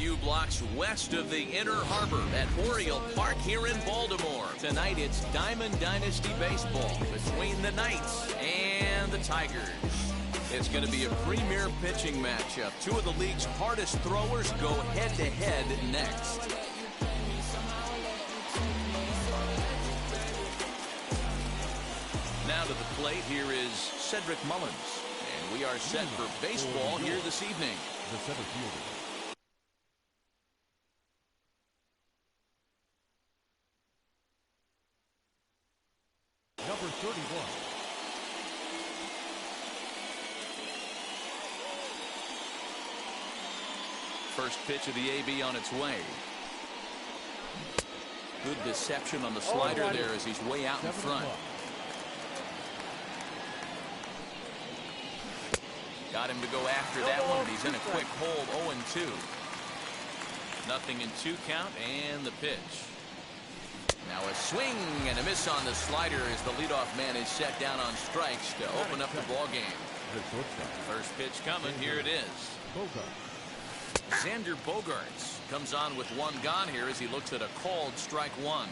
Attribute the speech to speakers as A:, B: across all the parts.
A: few blocks west of the Inner Harbor at Oriole Park here in Baltimore. Tonight it's Diamond Dynasty Baseball between the Knights and the Tigers. It's going to be a premier pitching matchup. Two of the league's hardest throwers go head-to-head next. Now to the plate, here is Cedric Mullins. And we are set for baseball here this evening.
B: The center fielder. Number 31.
A: First pitch of the AB on its way. Good deception on the slider there as he's way out in front. Got him to go after that one, and he's in a quick hold, 0-2. Nothing in 2 count, and the pitch. Now a swing and a miss on the slider as the leadoff man is set down on strikes to open up the ball game. First pitch coming, here it is. Xander Bogaerts comes on with 1 gone here as he looks at a called strike 1.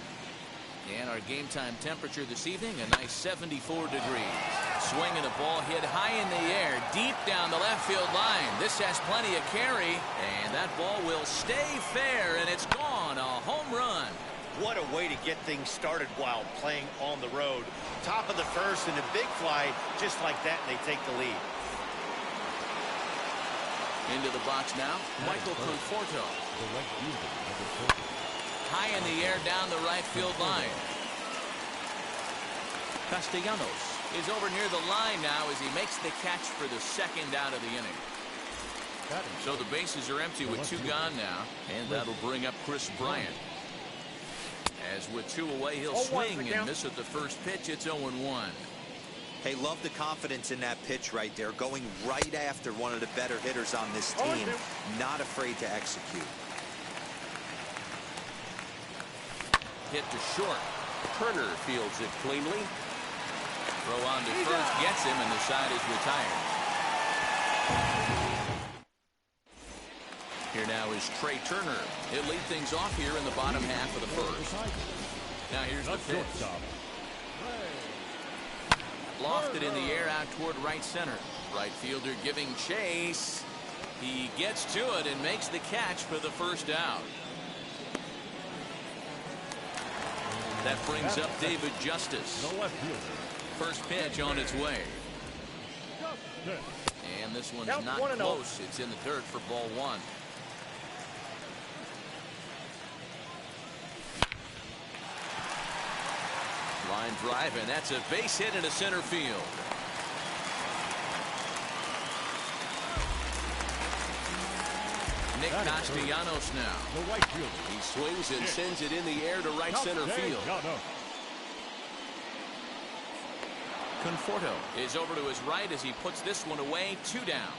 A: And our game time temperature this evening, a nice 74 degrees. Swing and a ball hit high in the air, deep down the left field line. This has plenty of carry, and that ball will stay fair, and it's gone. A home run.
C: What a way to get things started while playing on the road. Top of the first and a big fly, just like that, and they take the lead.
A: Into the box now, Michael Conforto.
B: The right fielder, number 40.
A: High in the air down the right field line. Castellanos is over near the line now as he makes the catch for the 2nd out of the inning. So the bases are empty with 2 gone now, and that'll bring up Chris Bryant. As with 2 away, he'll swing and miss at the first pitch. It's 0-1.
D: Hey, love the confidence in that pitch right there. Going right after one of the better hitters on this team. Not afraid to execute.
A: Hit to short. Turner fields it cleanly. Throw on to first, gets him, and the side is retired. Here now is Trey Turner. He'll lead things off here in the bottom half of the first. Now here's the pitch. Lofted in the air out toward right center. Right fielder giving chase. He gets to it and makes the catch for the first out. That brings up David Justice. First pitch on its way. And this one's not close. It's in the dirt for ball 1. Line drive, and that's a base hit into center field. Nick Castellanos now. He swings and sends it in the air to right center field. Conforto is over to his right as he puts this one away. 2 down.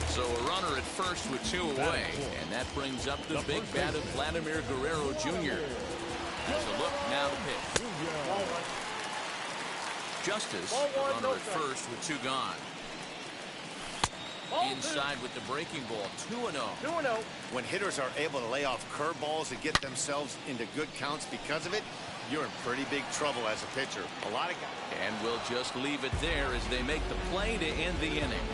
A: So a runner at first with 2 away, and that brings up the big bat of Vladimir Guerrero Jr. There's a look, now the pitch. Justice, a runner at first with 2 gone. Inside with the breaking ball, 2-0.
C: When hitters are able to lay off curveballs and get themselves into good counts because of it, you're in pretty big trouble as a pitcher. A lot of guys.
A: And we'll just leave it there as they make the play to end the inning.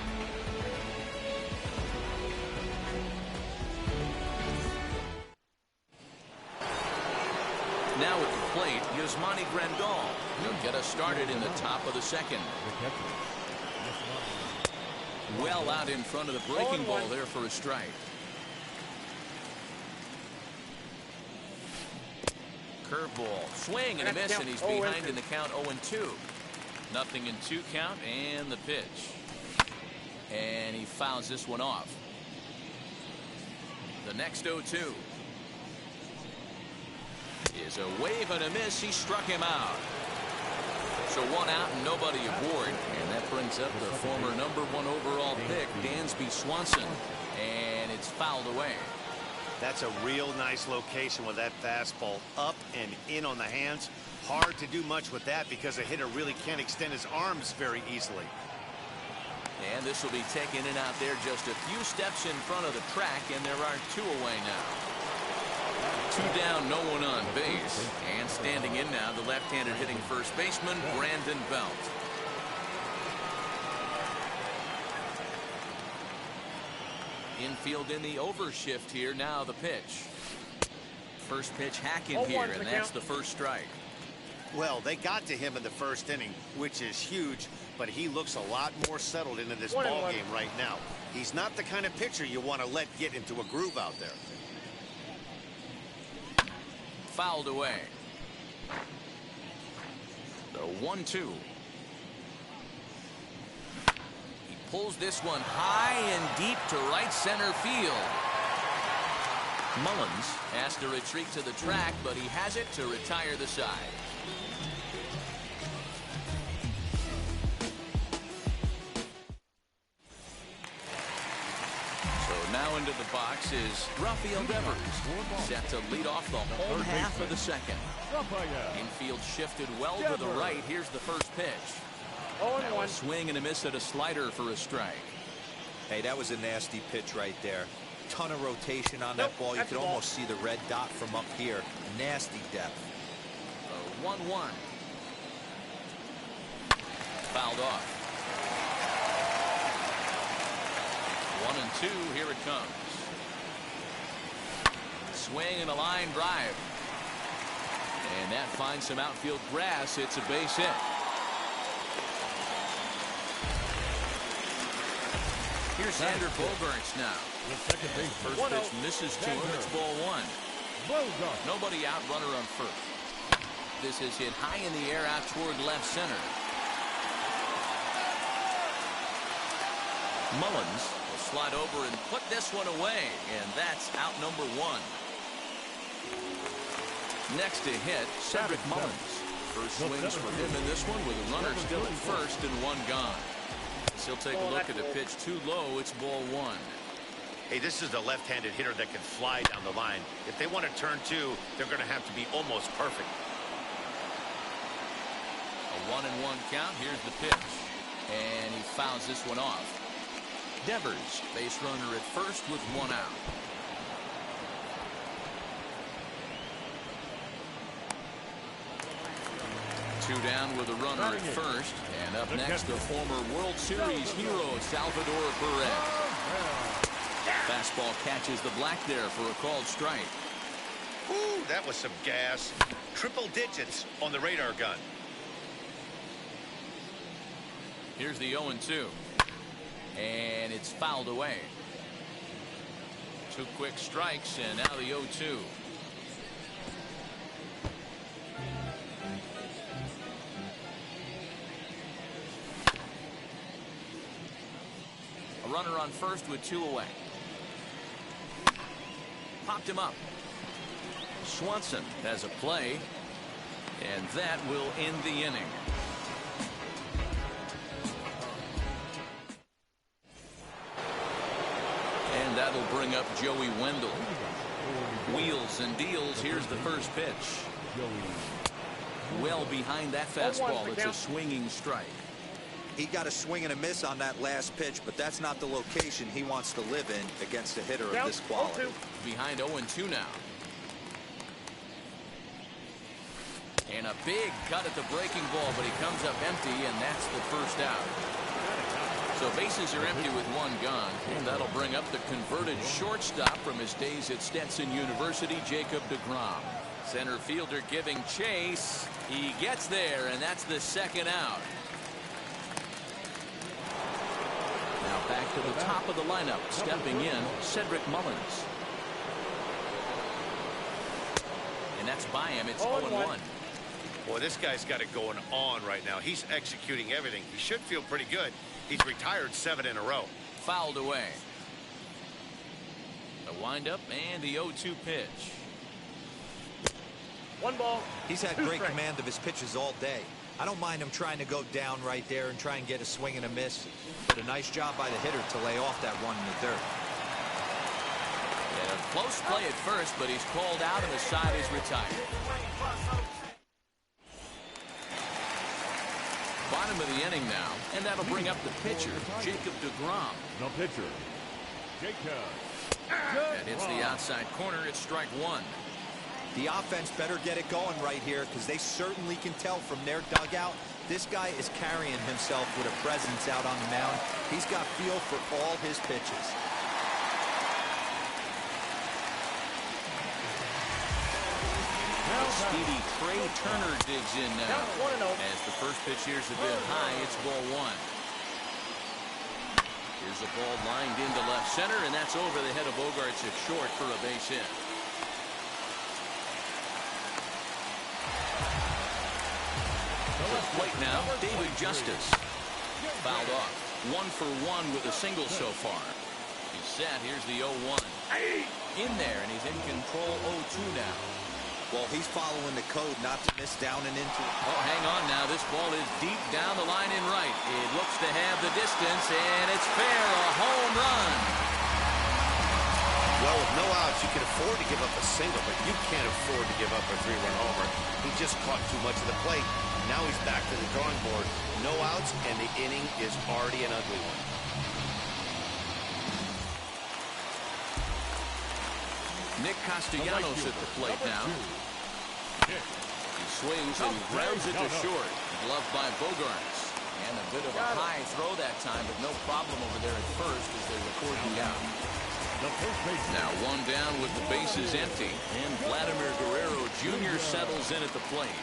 A: Now at the plate, Yasmani Grandal. He'll get us started in the top of the 2nd. Well out in front of the breaking ball there for a strike. Curveball, swing and a miss, and he's behind in the count 0-2. Nothing in 2 count, and the pitch. And he fouls this one off. The next 0-2 is a wave and a miss. He struck him out. So 1 out and nobody aboard, and that brings up the former #1 overall pick, Dansby Swanson, and it's fouled away.
C: That's a real nice location with that fastball up and in on the hands. Hard to do much with that because a hitter really can't extend his arms very easily.
A: And this will be taken in out there just a few steps in front of the track, and there are 2 away now. 2 down, no one on base. And standing in now, the left-handed hitting first baseman, Brandon Belt. Infield in the overshift here. Now the pitch. First pitch hacking here, and that's the first strike.
C: Well, they got to him in the first inning, which is huge, but he looks a lot more settled into this ball game right now. He's not the kind of pitcher you want to let get into a groove out there.
A: Fouled away. The 1-2. He pulls this one high and deep to right center field. Mullins has to retreat to the track, but he has it to retire the side. So now into the box is Rafael Devers, set to lead off the home half of the second. Infield shifted well to the right. Here's the first pitch. Now a swing and a miss at a slider for a strike.
D: Hey, that was a nasty pitch right there. Ton of rotation on that ball. You could almost see the red dot from up here. Nasty depth.
A: 1-1. Fouled off. 1-2. Here it comes. Swing and a line drive. And that finds some outfield grass. It's a base hit. Here's Xander Bogaerts now. First pitch misses to him. It's ball 1. Nobody out, runner on first. This is hit high in the air out toward left center. Mullins will slide over and put this one away, and that's out number 1. Next to hit, Cedric Mullins. First swings for him in this one with a runner still at first and 1 gone. He'll take a look at the pitch too low. It's ball 1.
C: Hey, this is a left-handed hitter that can fly down the line. If they want to turn 2, they're going to have to be almost perfect.
A: A 1-1 count. Here's the pitch. And he fouls this one off. Devers, base runner at first with 1 out. Two down with a runner at first. And up next, the former World Series hero, Salvador Perez. Fastball catches the black there for a called strike.
C: Ooh, that was some gas. Triple digits on the radar gun.
A: Here's the 0-2. And it's fouled away. 2 quick strikes, and now the 0-2. A runner on first with 2 away. Popped him up. Swanson has a play, and that will end the inning. And that'll bring up Joey Wendell. Wheels and deals. Here's the first pitch. Well behind that fastball. It's a swinging strike.
D: He got a swing and a miss on that last pitch, but that's not the location he wants to live in against a hitter of this quality.
A: Behind 0-2 now. And a big cut at the breaking ball, but he comes up empty, and that's the first out. So bases are empty with 1 gone, and that'll bring up the converted shortstop from his days at Stetson University, Jacob deGrom. Center fielder giving chase. He gets there, and that's the 2nd out. Now back to the top of the lineup, stepping in, Cedric Mullins. And that's by him. It's 0-1.
C: Boy, this guy's got it going on right now. He's executing everything. He should feel pretty good. He's retired 7 in a row.
A: Fouled away. The windup and the 0-2 pitch.
E: 1 ball.
D: He's had great command of his pitches all day. I don't mind him trying to go down right there and try and get a swing and a miss. But a nice job by the hitter to lay off that one in the dirt.
A: And a close play at first, but he's called out and the side is retired. bottom of the inning now, and that'll bring up the pitcher, Jacob deGrom.
B: The pitcher, Jacob.
A: That hits the outside corner. It's strike one.
D: The offense better get it going right here because they certainly can tell from their dugout this guy is carrying himself with a presence out on the mound. He's got feel for all his pitches.
A: Speedy Trey Turner digs in now. As the first pitch here's a bit high, it's ball one. Here's a ball lined into left center, and that's over the head of Bogaerts at short for a base hit. To the plate now, David Justice. Fouled off. 1 for 1 with a single so far. He's set. Here's the 0-1. In there, and he's in control 0-2 now.
D: Well, he's following the code not to miss down and into it.
A: Oh, hang on now. This ball is deep down the line in right. It looks to have the distance, and it's fair. A home run.
C: Well, with no outs, you can afford to give up a single, but you can't afford to give up a 3-run homer. He just caught too much of the plate. Now he's back to the drawing board. No outs, and the inning is already an ugly one.
A: Nick Castellanos at the plate now. He swings and grounds it to short. Gloved by Bogaerts. And a bit of a high throw that time, but no problem over there at first as they record the out. Now one down with the bases empty. And Vladimir Guerrero Jr. settles in at the plate.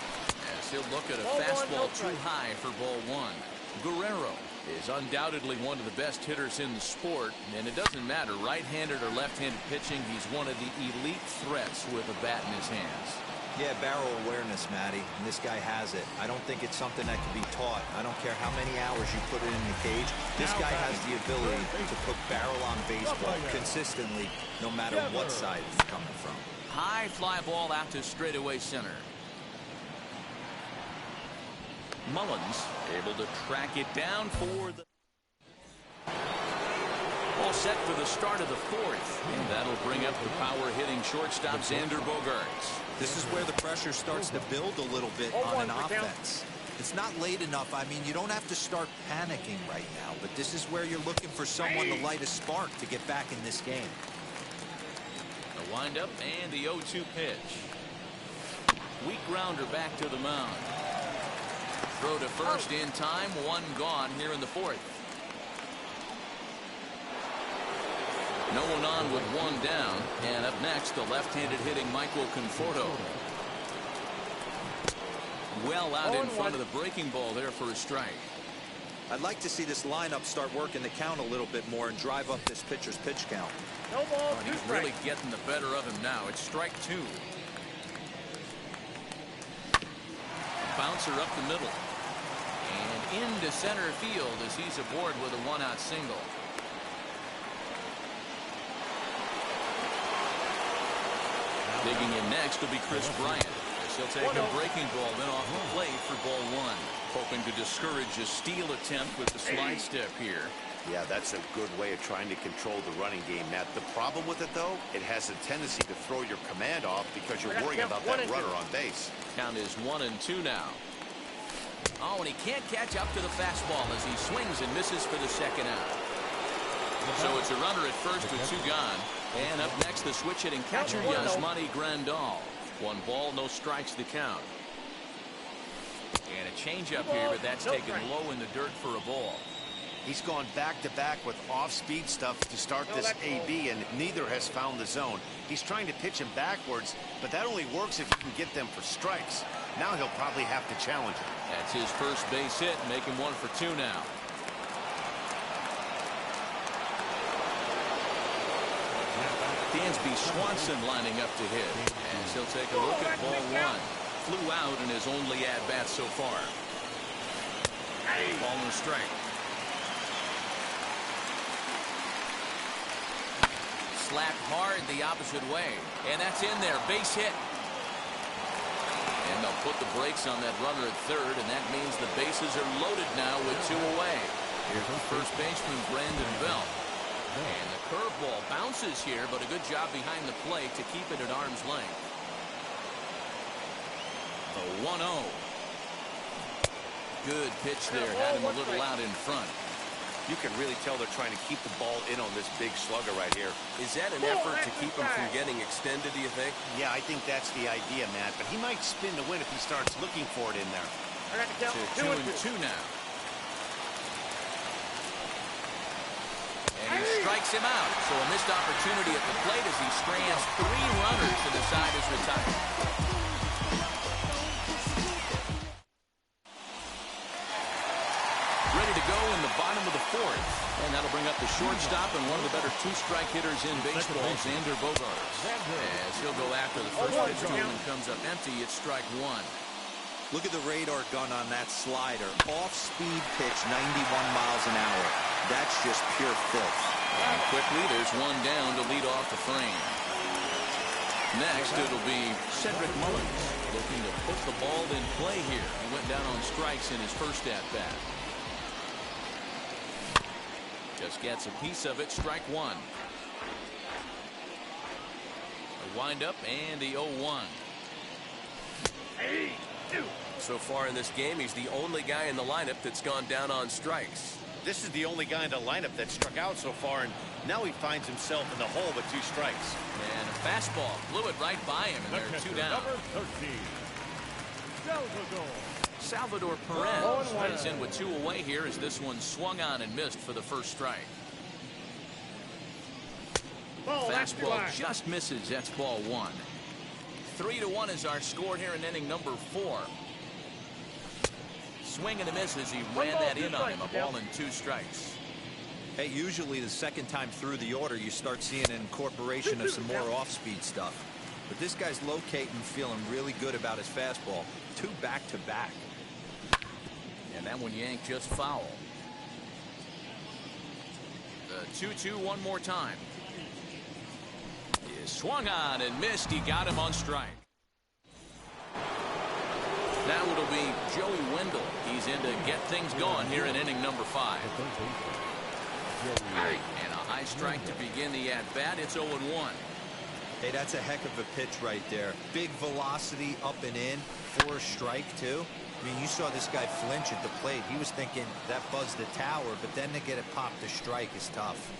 A: As he'll look at a fastball too high for ball one. Guerrero is undoubtedly one of the best hitters in the sport, and it doesn't matter right-handed or left-handed pitching. He's one of the elite threats with a bat in his hands.
D: Yeah, barrel awareness, Matty, and this guy has it. I don't think it's something that can be taught. I don't care how many hours you put it in the cage. This guy has the ability to put barrel on baseball consistently, no matter what side it's coming from.
A: High fly ball out to straightaway center. Mullins able to track it down for the all set for the start of the fourth, and that'll bring up the power hitting shortstop Xander Bogaerts.
D: This is where the pressure starts to build a little bit on an offense. It's not late enough. I mean, you don't have to start panicking right now, but this is where you're looking for someone to light a spark to get back in this game.
A: The windup and the 0-2 pitch. Weak grounder back to the mound. Throw to first in time. One gone here in the fourth. No one on with one down. And up next, the left-handed hitting Michael Conforto. Well out in front of the breaking ball there for a strike.
D: I'd like to see this lineup start working the count a little bit more and drive up this pitcher's pitch count.
A: No ball, he's really getting the better of him now. It's strike two. Bouncer up the middle. And into center field as he's aboard with a one-out single. Digging in next will be Chris Bryant. As he'll take a breaking ball then off the plate for ball one. Hoping to discourage a steal attempt with the slide step here.
C: Yeah, that's a good way of trying to control the running game, Matt. The problem with it, though, it has a tendency to throw your command off because you're worrying about that runner on base.
A: Count is 1-2 now. Oh, and he can't catch up to the fastball as he swings and misses for the second out. So it's a runner at first with two gone. And up next, the switch-hitting catcher, Yasmani Grandal. One ball, no strikes to count. And a changeup here, but that's taken low in the dirt for a ball.
C: He's gone back-to-back with off-speed stuff to start this AB, and neither has found the zone. He's trying to pitch him backwards, but that only works if you can get them for strikes. Now he'll probably have to challenge him.
A: That's his first base hit, making 1 for 2 now. Dansby Swanson lining up to hit. As he'll take a look at ball one. Flew out in his only at-bat so far. Ball and strike. Slapped hard the opposite way. And that's in there. Base hit. And they'll put the brakes on that runner at third, and that means the bases are loaded now with 2 away. Here's the first baseman, Brandon Belt. And the curveball bounces here, but a good job behind the plate to keep it at arm's length. The 1-0. Good pitch there. Had him a little out in front.
C: You can really tell they're trying to keep the ball in on this big slugger right here.
E: Is that an effort to keep him from getting extended, do you think?
C: Yeah, I think that's the idea, Matt. But he might spin to win if he starts looking for it in there.
A: To 2-2 now. And he strikes him out. So a missed opportunity at the plate as he strands 3 runners to the side is retired. Ready to go in the bottom of the 4th. And that'll bring up the shortstop and one of the better 2-strike hitters in baseball, Xander Bogaerts. As he'll go after the first pitch to him and comes up empty. It's strike 1.
D: Look at the radar gun on that slider. Off-speed pitch, 91 miles an hour. That's just pure filth.
A: And quickly, there's one down to lead off the frame. Next, it'll be Cedric Mullins looking to put the ball in play here. He went down on strikes in his first at-bat. Just gets a piece of it, strike 1. A windup and the 0-1.
E: So far in this game, he's the only guy in the lineup that's gone down on strikes.
C: This is the only guy in the lineup that struck out so far, and now he finds himself in the hole with 2 strikes.
A: And a fastball blew it right by him, and there are 2 down.
B: Number 13,
A: Salvador Perez is in with 2 away here as this one swung on and missed for the first strike. Fastball just misses. That's ball 1. 3-1 is our score here in inning number 4. Swing and a miss as he ran that in on him. A ball and 2 strikes.
D: Hey, usually the second time through the order, you start seeing an incorporation of some more off-speed stuff. But this guy's locating, feeling really good about his fastball. 2 back-to-back.
A: And that one yanked just foul. The 2-2 one more time. He swung on and missed. He got him on strike. Now it'll be Joey Wendell. He's in to get things going here in inning number 5. And a high strike to begin the at-bat. It's 0-1.
D: Hey, that's a heck of a pitch right there. Big velocity up and in for a strike, too. I mean, you saw this guy flinch at the plate. He was thinking that buzzed the tower, but then to get it popped to strike is tough.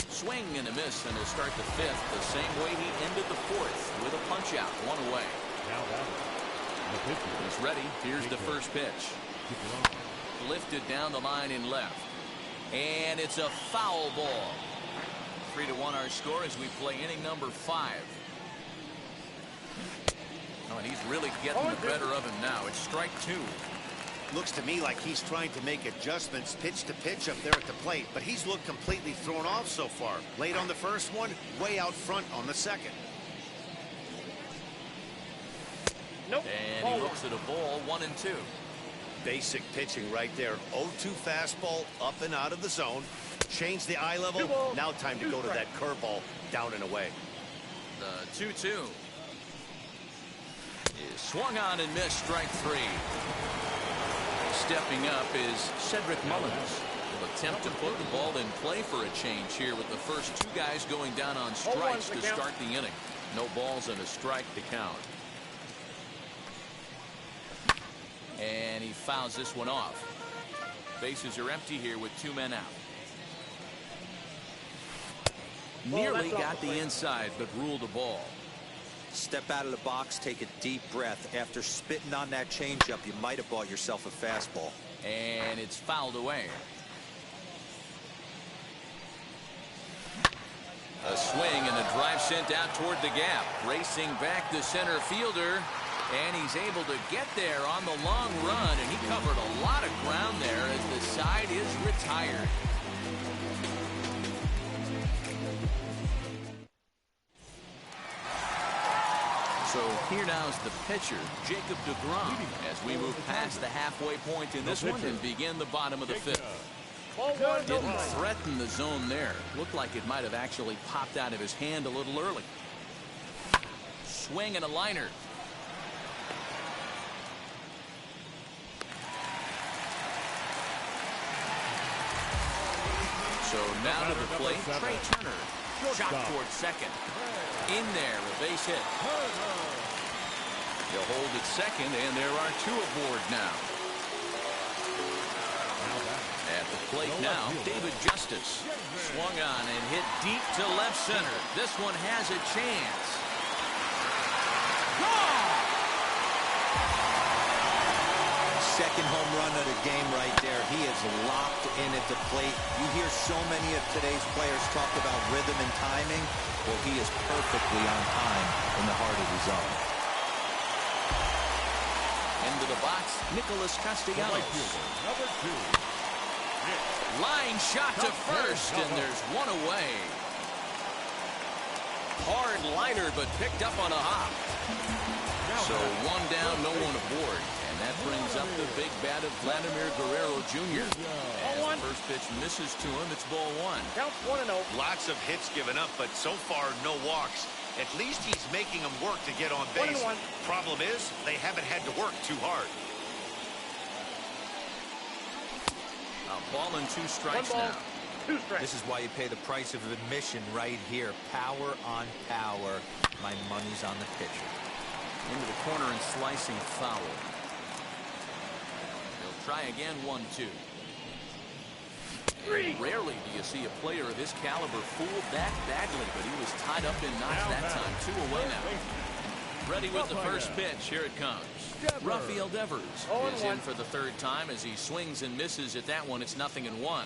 A: Swing and a miss, and he'll start the 5th the same way he ended the 4th with a punch-out, 1 away. He's ready. Here's the first pitch. Lifted down the line in left. And it's a foul ball. 3-1 our score as we play inning number 5. Oh, and he's really getting the better of him now. It's strike 2.
C: Looks to me like he's trying to make adjustments pitch to pitch up there at the plate, but he's looked completely thrown off so far. Late on the first one, way out front on the second.
A: Nope. And he looks at a ball, 1-2.
C: Basic pitching right there. 0-2 fastball up and out of the zone. Change the eye level. Now time to go to that curveball down and away.
A: The 2-2 is swung on and missed, strike 3. Stepping up is Cedric Mullins. Will attempt to put the ball in play for a change here with the first 2 guys going down on strikes to start the inning. No balls and a strike to count. And he fouls this one off. Bases are empty here with 2 men out. Nearly got the inside, but ruled a ball.
D: Step out of the box, take a deep breath. After spitting on that changeup, you might have bought yourself a fastball.
A: And it's fouled away. A swing and a drive sent out toward the gap. Racing back the center fielder. And he's able to get there on the long run. And he covered a lot of ground there as the side is retired. So here now is the pitcher, Jacob deGrom, as we move past the halfway point in this one and begin the bottom of the 5th. Didn't threaten the zone there. Looked like it might have actually popped out of his hand a little early. Swing and a liner. So now to the plate, Trey Turner. Shot toward second. In there, a base hit. He'll hold at second, and there are 2 aboard now. plate now, David Justice. Swung on and hit deep to left center. This one has a chance. Gone!
D: Second home run of the game right there. He is locked in at the plate. You hear so many of today's players talk about rhythm and timing. Well, he is perfectly on time in the heart of the zone.
A: Into the box, Nicholas Castellanos.
B: Number 2.
A: Line shot to first, and there's one away.
E: Hard liner, but picked up on a hop.
A: So one down, no one aboard. And that brings up the big bat of Vladimir Guerrero Jr. As the first pitch misses to him, it's ball 1.
C: Count 1-0. Lots of hits given up, but so far no walks. At least he's making them work to get on base.
F: 1-1.
C: Problem is, they haven't had to work too hard.
A: A ball and 2 strikes
F: 1 ball,
A: now.
F: 2 strikes.
D: This is why you pay the price of admission right here. Power on power. My money's on the pitcher.
A: Into the corner and slicing foul. He'll try again, 1-2. Rarely do you see a player of his caliber fooled that badly, but he was tied up in knots that time. 2 away now. Ready with the first pitch. Here it comes. Rafael Devers is in for the 3rd time as he swings and misses at that one. It's 0-1.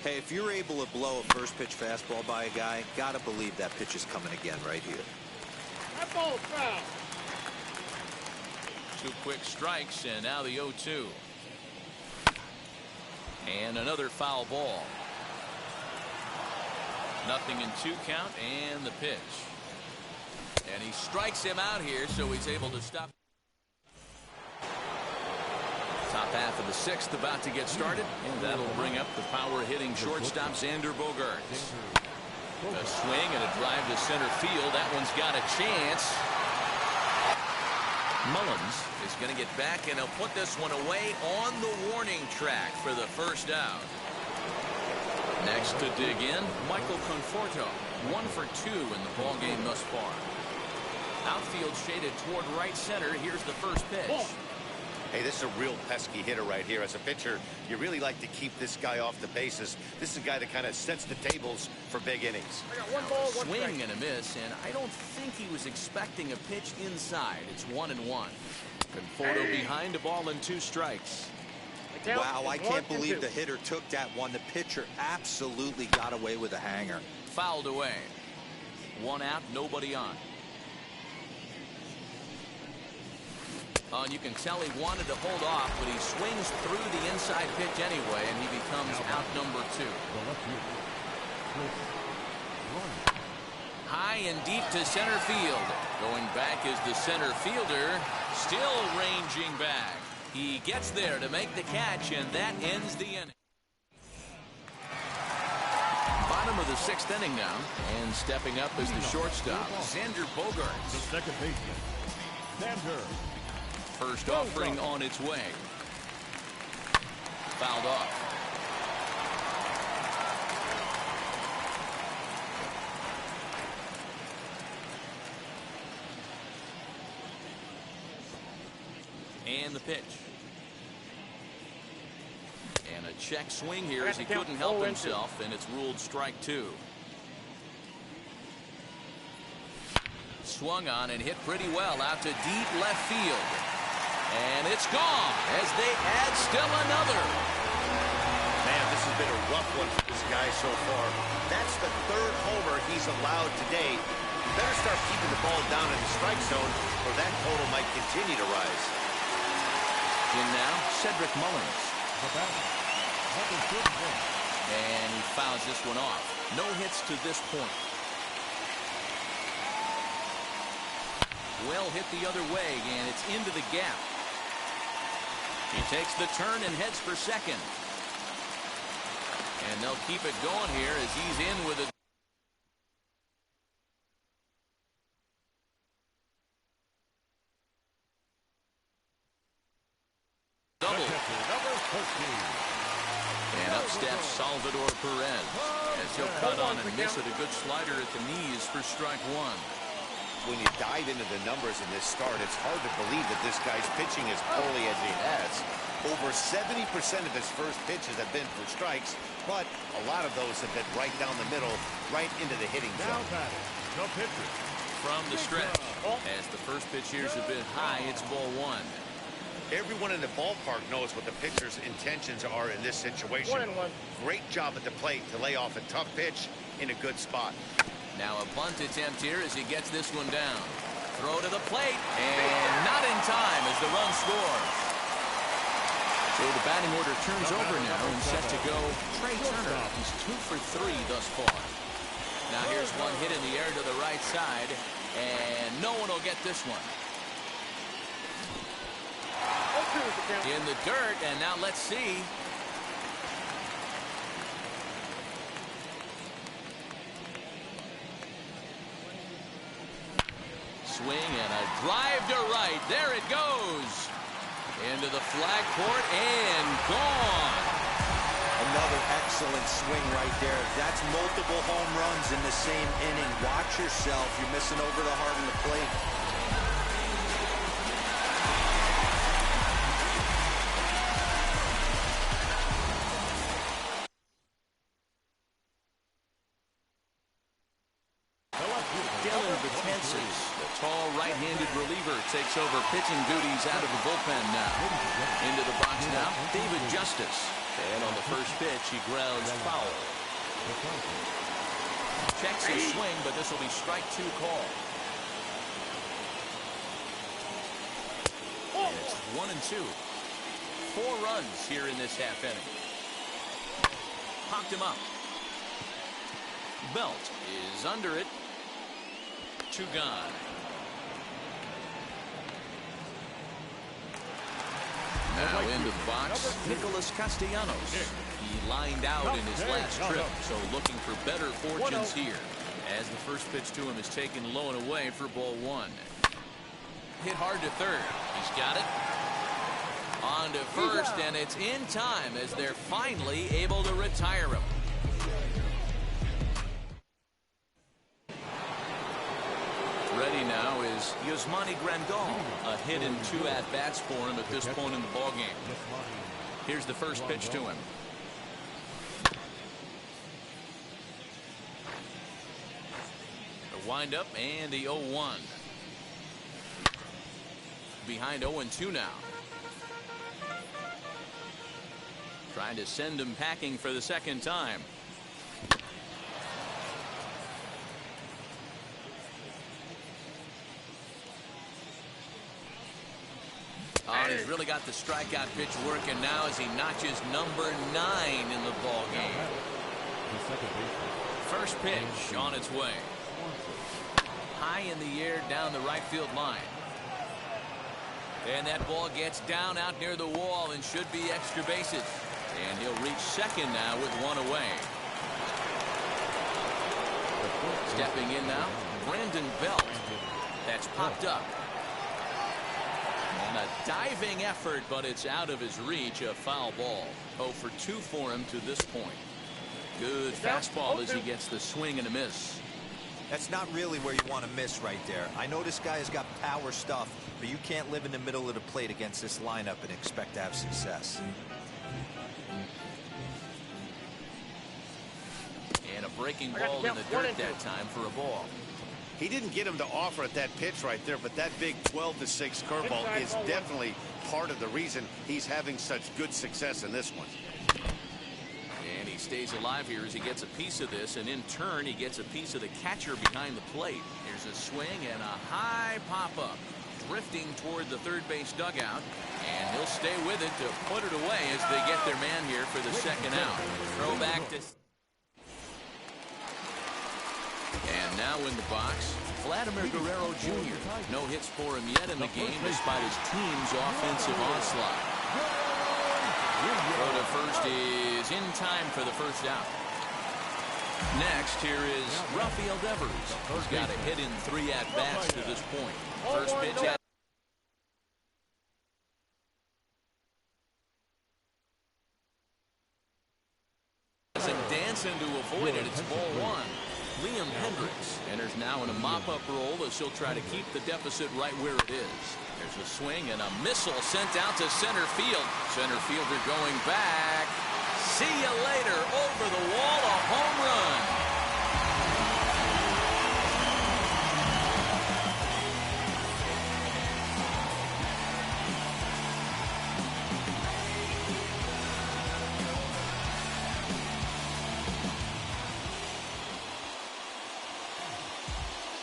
D: Hey, if you're able to blow a first pitch fastball by a guy, gotta believe that pitch is coming again right here.
F: That ball's foul.
A: 2 quick strikes, and now the 0-2. And another foul ball. 0-2 count, and the pitch. And he strikes him out here, so he's able to stop. Top half of the 6th about to get started, and that'll bring up the power-hitting shortstop Xander Bogaerts. A swing and a drive to center field. That one's got a chance. Mullins is going to get back, and he'll put this one away on the warning track for the first out. Next to dig in, Michael Conforto. 1 for 2 in the ballgame thus far. Outfield shaded toward right center. Here's the first pitch.
C: Hey, this is a real pesky hitter right here. As a pitcher, you really like to keep this guy off the bases. This is a guy that kind of sets the tables for big innings.
F: I got 1 ball, 1
A: Swing
F: strike.
A: and a miss, and I don't think he was expecting a pitch inside. It's 1-1. Conforto behind, a ball and 2 strikes.
F: The count
D: Wow,
F: is
D: I can't
F: 1-2.
D: believe the hitter took that one. The pitcher absolutely got away with a hanger.
A: Fouled away. 1 out, nobody on. And you can tell he wanted to hold off, but he swings through the inside pitch anyway, and he becomes out number 2. High and deep to center field. Going back is the center fielder, still ranging back. He gets there to make the catch, and that ends the inning. Bottom of the 6th inning now, and stepping up is the shortstop, Xander Bogaerts.
B: The second baseman, Xander.
A: First offering on its way. Fouled off. And the pitch. And a check swing here as he couldn't help himself, and it's ruled strike 2. Swung on and hit pretty well out to deep left field. And it's gone as they add still another.
C: Man, this has been a rough one for this guy so far. That's the 3rd homer he's allowed today. You better start keeping the ball down in the strike zone, or that total might continue to rise.
A: In now, Cedric Mullins. And he fouls this one off. No hits to this point. Well hit the other way, and it's into the gap. He takes the turn and heads for second. And they'll keep it going here as he's in with a double. And up steps Salvador Perez as he'll cut on and miss it. A good slider at the knees for strike 1.
C: when you dive into the numbers in this start, it's hard to believe that this guy's pitching as poorly as he has. Over 70% of his first pitches have been for strikes, but a lot of those have been right down the middle, right into the hitting
B: Now
C: zone.
B: batting, the pitcher.
A: From the stretch. As the first pitch here is a bit high, it's ball one.
C: Everyone in the ballpark knows what the pitcher's intentions are in this situation.
F: 1-1.
C: Great job at the plate to lay off a tough pitch in a good spot.
A: Now a bunt attempt here as he gets this one down. Throw to the plate, and not in time as the run scores. So the batting order turns over now and set to go Trey Turner. He's 2 for 3 thus far. Now here's one hit in the air to the right side, and no one will get this one. In the dirt, and now let's see. Swing and a drive to right. There it goes. Into the flag court and gone.
D: Another excellent swing right there. That's multiple home runs in the same inning. Watch yourself. You're missing over the heart of the plate.
A: Right-handed reliever takes over pitching duties out of the bullpen now. Into the box now, David Justice. And on the first pitch, he grounds foul. Checks his swing, but this will be strike 2 call. And it's 1-2. 4 runs here in this half inning. Popped him up. Belt is under it. 2 gone. Now into the box, Nicholas Castellanos. He lined out in his last trip, so looking for better fortunes here. As the first pitch to him is taken low and away for ball 1. Hit hard to third. He's got it. On to first, and it's in time as they're finally able to retire him. Ready now is Yasmani Grandal. A hit in 2 at-bats for him at this point in the ballgame. Here's the first pitch to him. The windup and the 0-1. Behind 0-2 now. Trying to send him packing for the second time. Oh, he's really got the strikeout pitch working now as he notches number 9 in the ball game. First pitch on its way. High in the air down the right field line. And that ball gets down out near the wall and should be extra bases. And he'll reach second now with 1 away. Stepping in now, Brandon Belt. That's popped up. And a diving effort, but it's out of his reach. A foul ball. 0 for 2 for him to this point. Good fastball as he gets the swing and a miss.
D: That's not really where you want to miss right there. I know this guy has got power stuff, but you can't live in the middle of the plate against this lineup and expect to have success.
A: And a breaking ball in the dirt that time for a ball.
C: He didn't get him to offer at that pitch right there, but that big 12-6 curveball is definitely part of the reason he's having such good success in this one.
A: And he stays alive here as he gets a piece of this, and in turn he gets a piece of the catcher behind the plate. Here's a swing and a high pop-up, drifting toward the third base dugout, and he'll stay with it to put it away as they get their man here for the second out. Throw back to... And now in the box, Vladimir Guerrero Jr. No hits for him yet in the game despite his team's offensive onslaught. Throw to first is in time for the first out. Next, here is Rafael Devers. He's got a hit in 3 at-bats to this point. First pitch at dancing to avoid it. It's ball 1. Liam Hendricks enters now in a mop-up role as he'll try to keep the deficit right where it is. There's a swing and a missile sent out to center field. Center fielder going back. See you later. Over the wall, a home run.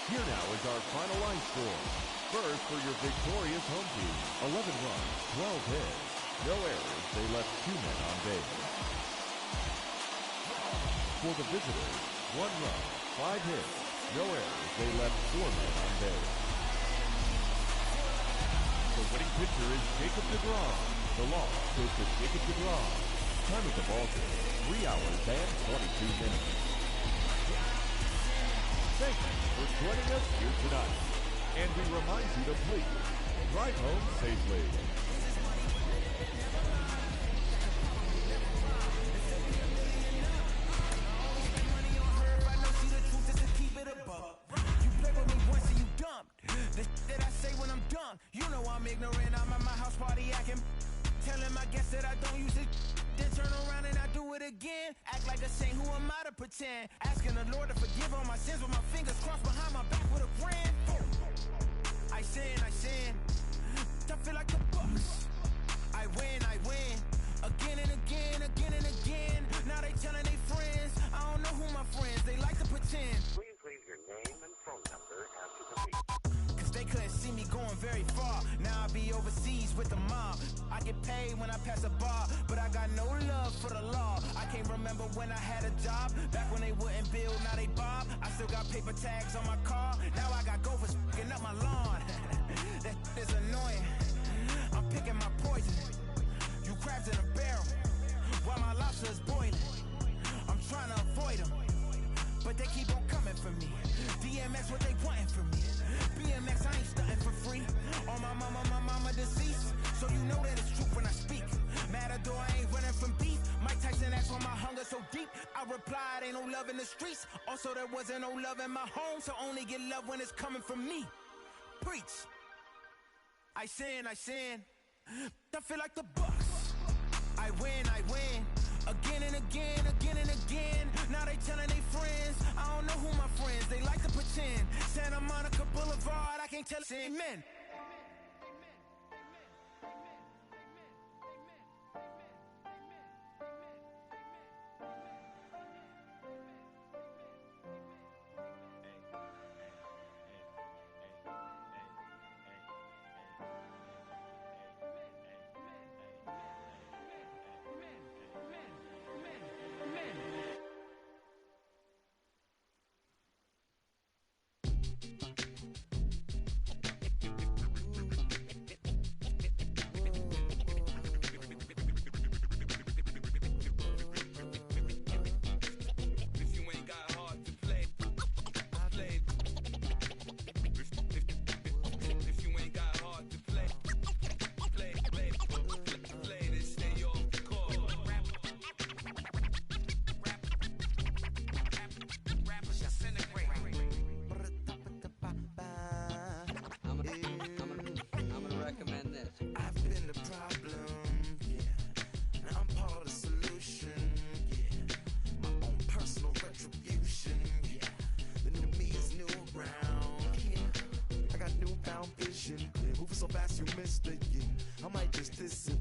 B: Here now is our final line score. First for your victorious home team, 11 runs, 12 hits. No errors, they left 2 men on base. For the visitors, 1 run, 5 hits. No errors, they left 4 men on base. The winning pitcher is Jacob deGrom. The loss goes to Jacob deGrom. Time of the ball game, 3 hours and 22 minutes. Thank you for joining us here tonight. And we remind you to please drive home safely.
G: You play with me once and you dumped. The that I say when I'm done. You know I'm ignorant. I'm at my house party acting. Telling my guests that I don't use it. Then turn around and I do it again. Act like a saint, who am I to pretend? Asking the Lord to forgive all my sins with my fingers crossed behind my back with a grin. I sin. I feel like the Bucks. I win. Again and again. Now they telling their friends. I don't know who my friends. They like to pretend.
F: Please leave your name and phone number after the beep.
G: Cause they couldn't see me going very far. Now I be overseas with the mob. I get paid when I pass a bar, but I got no love for the law. I can't remember when I had a job. Back when they wouldn't build, now they bob. I still got paper tags on my car. Now I got gophers f***ing up my lawn. That is annoying. I'm picking my poison. You crabs in a barrel, while my lobster is boiling. I'm trying to avoid them, but they keep on coming for me. DMX, what they wanting from me. BMX, I ain't stunting for free. On my mama deceased, so you know that it's true when I speak. Matador, I ain't running from beef. Mike Tyson asked why my hunger so deep. I replied, ain't no love in the streets. Also, there wasn't no love in my home, so only get love when it's coming from me. Preach. I sin. I feel like the Bucks. I win. Again and again. Now they telling their friends. I don't know who my friends. They like to pretend. Santa Monica Boulevard. I can't tell. Amen.
H: So fast you missed it, yeah. I might just diss it.